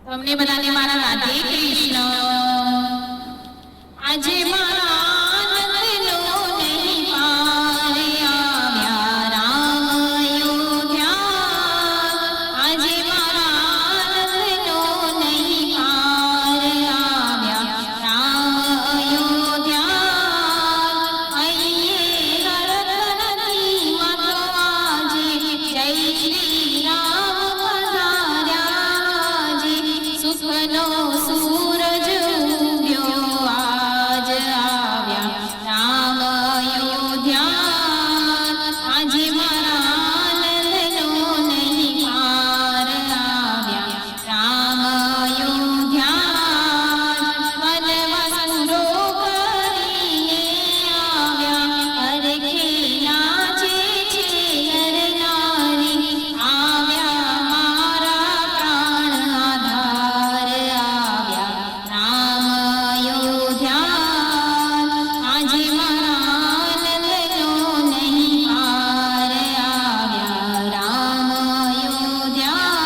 તમને બધાને મારા રાધે કૃષ્ણ। આજે મારા આનંદનો નહીં પાર આવ્યા રામ અયોધ્યા। આજે મારા આનંદનો નહીં પાર આવ્યા રામ અયોધ્યા। અહીંયા નરક નથી માતો આજે જય શ્રી રામ પધાર્યા। સુખનો સૂરજ ઉગ્યો આજ આવ્યા રામ અયોધ્યા। આજે મારા આનંદનો નહીં પાર આવ્યા રામ અયોધ્યા। વનવાસ પૂરો કરીને આવ્યા હરખે નાચે છે નર નારી। આવ્યા મારા પ્રાણ આધાર આવ્યા રામ અયોધ્યા। આજે મારા આનંદનો નહીં પાર આવ્યા રામ અયોધ્યા।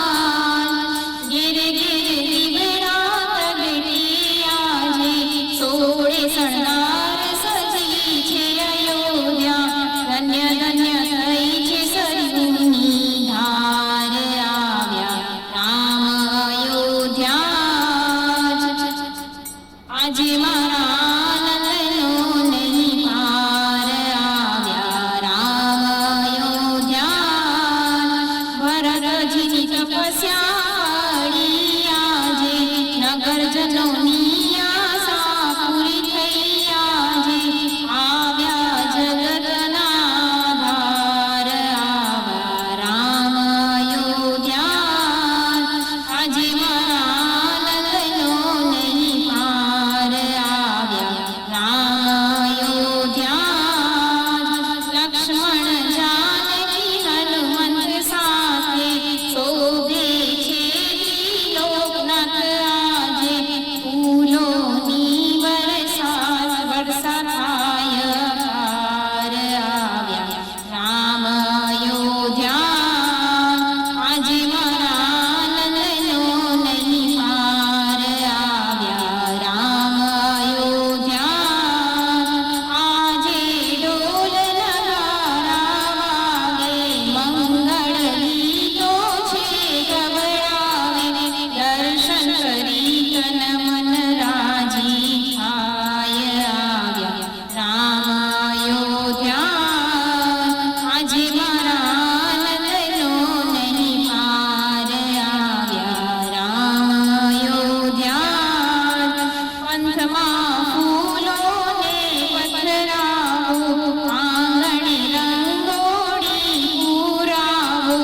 ઘેર ઘેર દીવડા પ્રગટી આજે સોળે શણગાર સજી છે અયોધ્યા। ધન્ય ધન્ય થઈ છે સરયુની ધાર આવ્યા રામ અયોધ્યા। આજે મારા આનંદનો નહીં પાર આવ્યા રામ અયોધ્યા। ભરતજીની તપસ્યા ફળી આજે નગરજનોની આશા પૂરી થઈ આજે। આવ્યા જગતના આધાર આવ્યા રામ અયોધ્યા। આજે મારા આનંદનો નહીં પાર આવ્યા રામ અયોધ્યા। લક્ષ્મણ જાનકી હનુમંત સાથે શોભે છે લોકનાથ આજે। ફૂલોની વર્ષા થાય પાર આવ્યા રામ અયોધ્યા। આજે મારા આનંદનો નહીં પાર આવ્યા રામ અયોધ્યા। આજે ઢોલ નગારા વાગે મંગળ ગીતો છે ગવડાવે। દર્શન કરી તન મન રાજી થાય આવ્યા રામ અયોધ્યા। આજે મારા આનંદનો નહીં પાર આવ્યા રામ અયોધ્યા। પંથમાં ફૂલોને પધરાવો આંગણે રંગોળી પૂરાવો।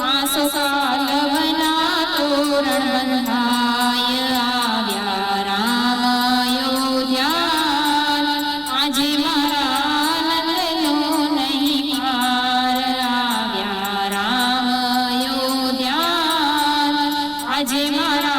આસો કાલવના તોરણ બંધાય આવ્યા રામ અયોધ્યા। આજે મારા આનંદનો નહીં પાર આવ્યા રામ અયોધ્યા। આજે મારા